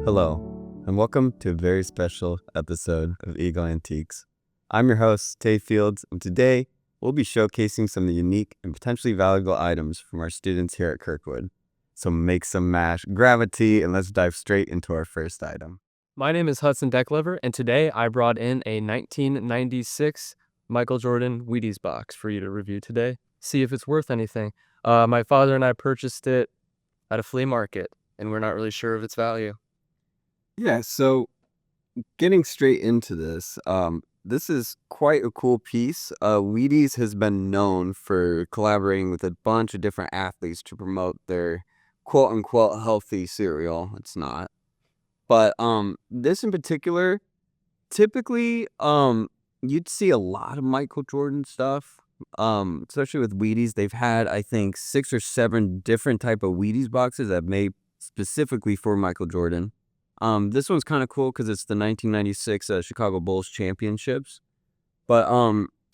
Hello, and welcome to a very special episode of Eagle Antiques. I'm your host, Taye Fields, and today we'll be showcasing some of the unique and potentially valuable items from our students here at Kirkwood. So make some mash, grab a tea, and let's dive straight into our first item. My name is Hudson Decklever, and today I brought in a 1996 Michael Jordan Wheaties box for you to review today. See if it's worth anything. My father and I purchased it at a flea market, and we're not really sure of its value. Yeah, so getting straight into this, this is quite a cool piece. Wheaties has been known for collaborating with a bunch of different athletes to promote their quote-unquote healthy cereal. It's not. But this in particular, typically you'd see a lot of Michael Jordan stuff. Especially with Wheaties. They've had, I think, 6 or 7 different type of Wheaties boxes that made specifically for Michael Jordan. This one's kind of cool because it's the 1996 Chicago Bulls championships. But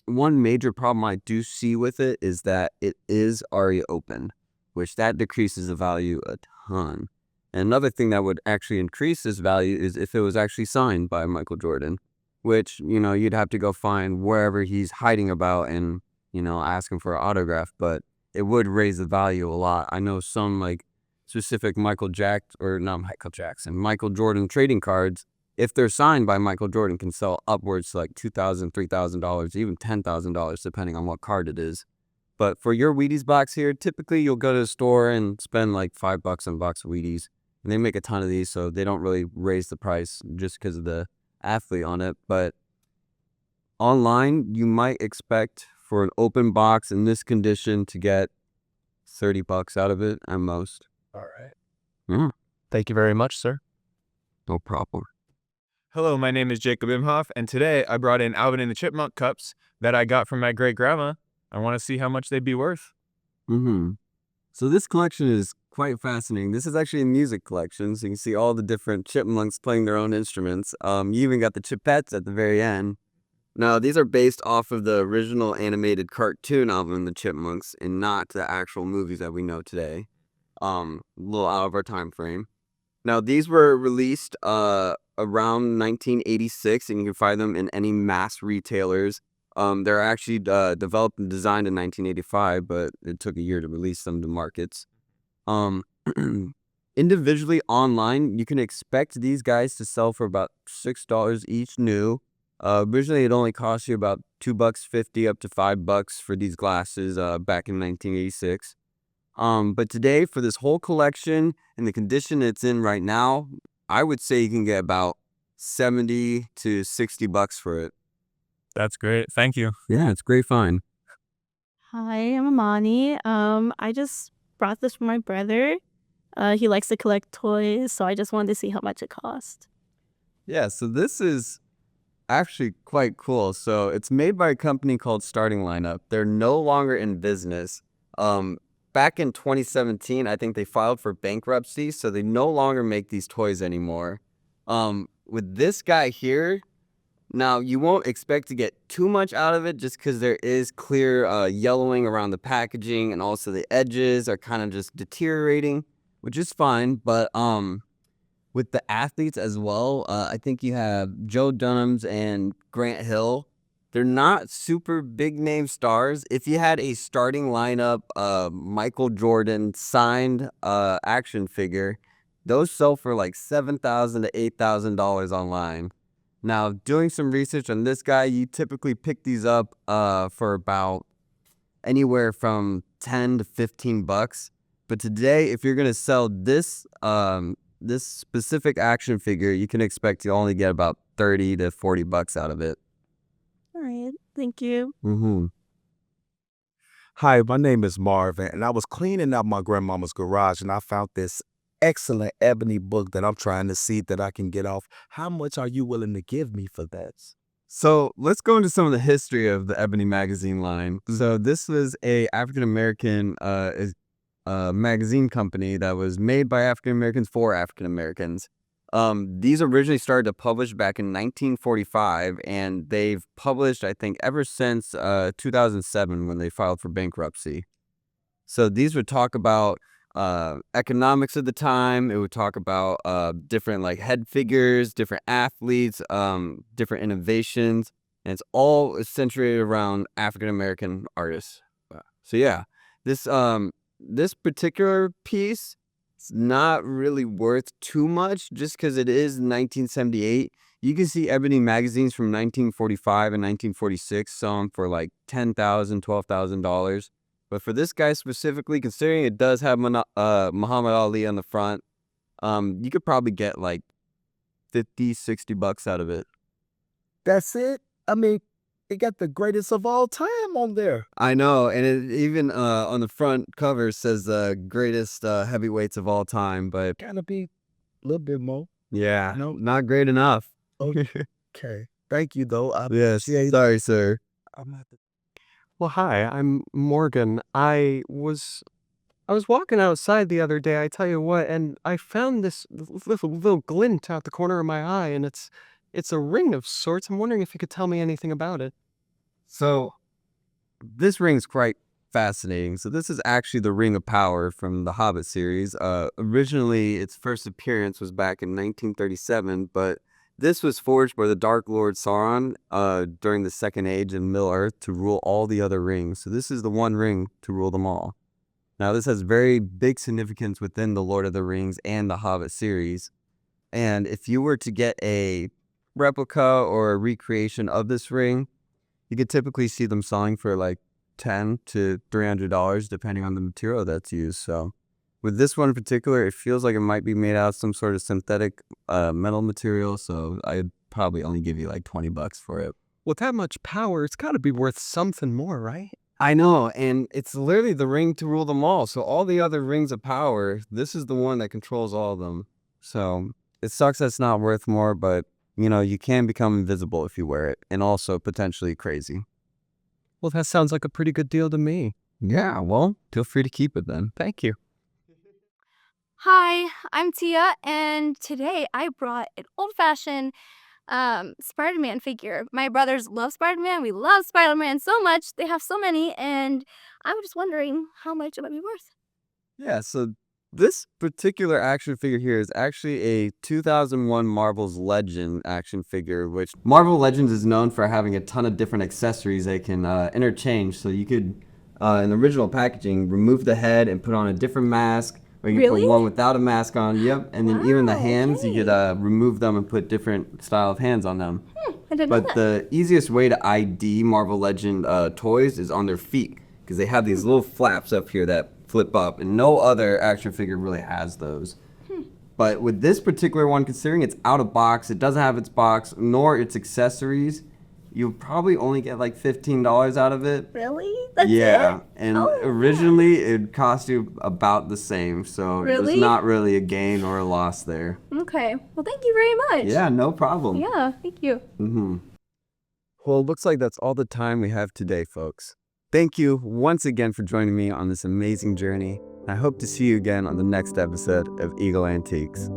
one major problem I do see with it is that it is already open, which that decreases the value a ton. And another thing that would actually increase this value is if it was actually signed by Michael Jordan, which, you'd have to go find wherever he's hiding about and, ask him for an autograph. But it would raise the value a lot. I know some specific Michael Jordan trading cards, if they're signed by Michael Jordan, can sell upwards to like $2,000, $3,000, even $10,000, depending on what card it is. But for your Wheaties box here, typically you'll go to the store and spend like $5 on a box of Wheaties. And they make a ton of these, so they don't really raise the price just because of the athlete on it. But online, you might expect for an open box in this condition to get $30 out of it at most. All right. Yeah, Thank you very much, sir. no problem. Hello, my name is Jacob Imhoff, and today I brought in Alvin and the Chipmunk cups that I got from my great-grandma. I want to see how much they'd be worth. So this collection is quite fascinating. This is actually a music collection, so you can see all the different chipmunks playing their own instruments. You even got the Chipettes at the very end. Now, these are based off of the original animated cartoon Alvin and the Chipmunks and not the actual movies that we know today. A little out of our time frame. Now, these were released around 1986, and you can find them in any mass retailers. They're actually developed and designed in 1985, but it took a year to release them to markets. Individually online, you can expect these guys to sell for about $6 each new. Originally, it only cost you about $2.50 up to $5 for these glasses back in 1986. But today, for this whole collection and the condition it's in right now, I would say you can get about $70 to $60 for it. That's great. Thank you. Yeah, it's great find. Hi, I'm Amani. I just brought this for my brother. He likes to collect toys, so I just wanted to see how much it cost. Yeah, so this is actually quite cool. So it's made by a company called Starting Lineup. They're no longer in business. Back in 2017, I think they filed for bankruptcy, so they no longer make these toys anymore. With this guy here, now you won't expect to get too much out of it just because there is clear yellowing around the packaging, and also the edges are kind of just deteriorating, which is fine. But with the athletes as well, I think you have Joe Dunhams and Grant Hill. They're not super big name stars. If you had a starting lineup Michael Jordan signed action figure, those sell for like $7,000 to $8,000 online. Now, doing some research on this guy, you typically pick these up for about anywhere from $10 to $15. But today, if you're gonna sell this this specific action figure, you can expect to only get about $30 to $40 out of it. All right, thank you. Hi, my name is Marvin, and I was cleaning out my grandmama's garage, and I found this excellent ebony book that I'm trying to see that I can get off. How much are you willing to give me for that? So let's go into some of the history of the Ebony magazine line. So this was a African American magazine company that was made by African Americans for African Americans. These originally started to publish back in 1945, and they've published, I think, ever since 2007 when they filed for bankruptcy. So these would talk about economics of the time. It would talk about different like head figures, different athletes, different innovations, and it's all centered around African American artists. So yeah, this particular piece is not really worth too much just because it is 1978. You can see ebony magazines from 1945 and 1946 selling for like $10,000, $12,000. But for this guy specifically, considering it does have Muhammad Ali on the front, you could probably get like 50, $60 out of it. That's it? I mean, it got the greatest of all time on there. I know, and it even on the front cover says the greatest heavyweights of all time, but Gotta be a little bit more. yeah, No. not great enough. Okay. Thank you, though. I Yes, appreciate sorry, sir. I'm gonna have to Well, hi, I'm Morgan. I was walking outside the other day, I tell you what, and I found this little glint out the corner of my eye, and it's a ring of sorts. I'm wondering if you could tell me anything about it. So this ring's quite fascinating. So this is actually the Ring of Power from the Hobbit series. Originally, its first appearance was back in 1937, but this was forged by the Dark Lord Sauron during the Second Age in Middle-earth to rule all the other rings. So this is the one ring to rule them all. Now, this has very big significance within the Lord of the Rings and the Hobbit series. And if you were to get a replica or a recreation of this ring, you could typically see them selling for like $10 to $300 depending on the material that's used. So with this one in particular, it feels like it might be made out of some sort of synthetic metal material. So I'd probably only give you like $20 for it. With that much power, it's got to be worth something more, right? I know, and it's literally the ring to rule them all. So all the other rings of power, this is the one that controls all of them. So it sucks that it's not worth more, but you know, you can become invisible if you wear it, and also potentially crazy. Well, that sounds like a pretty good deal to me. Yeah, well, feel free to keep it then. Thank you. Hi, I'm Tia, and today I brought an old-fashioned Spider-Man figure. My brothers love Spider-Man. We love Spider-Man so much. They have so many, and I was just wondering how much it might be worth. Yeah, so this particular action figure here is actually a 2001 Marvel's Legend action figure, which Marvel Legends is known for having a ton of different accessories they can interchange. So you could, in the original packaging, remove the head and put on a different mask, or you can Really? put one without a mask on. Yep, and then even the Wow, hands, you okay. could remove them and put different style of hands on them. I didn't know But that. the easiest way to ID Marvel Legend toys is on their feet, because they have these little flaps up here that flip up, and no other action figure really has those. But with this particular one, considering it's out of box, it doesn't have its box nor its accessories, you'll probably only get like $15 out of it. Really? That's Yeah, it? and Oh, originally it'd cost you about the same, so Really? there's not really a gain or a loss there. Okay. Well, thank you very much. Yeah, no problem. Yeah, thank you. Well, it looks like that's all the time we have today, folks. Thank you once again for joining me on this amazing journey. I hope to see you again on the next episode of Eagle Antiques.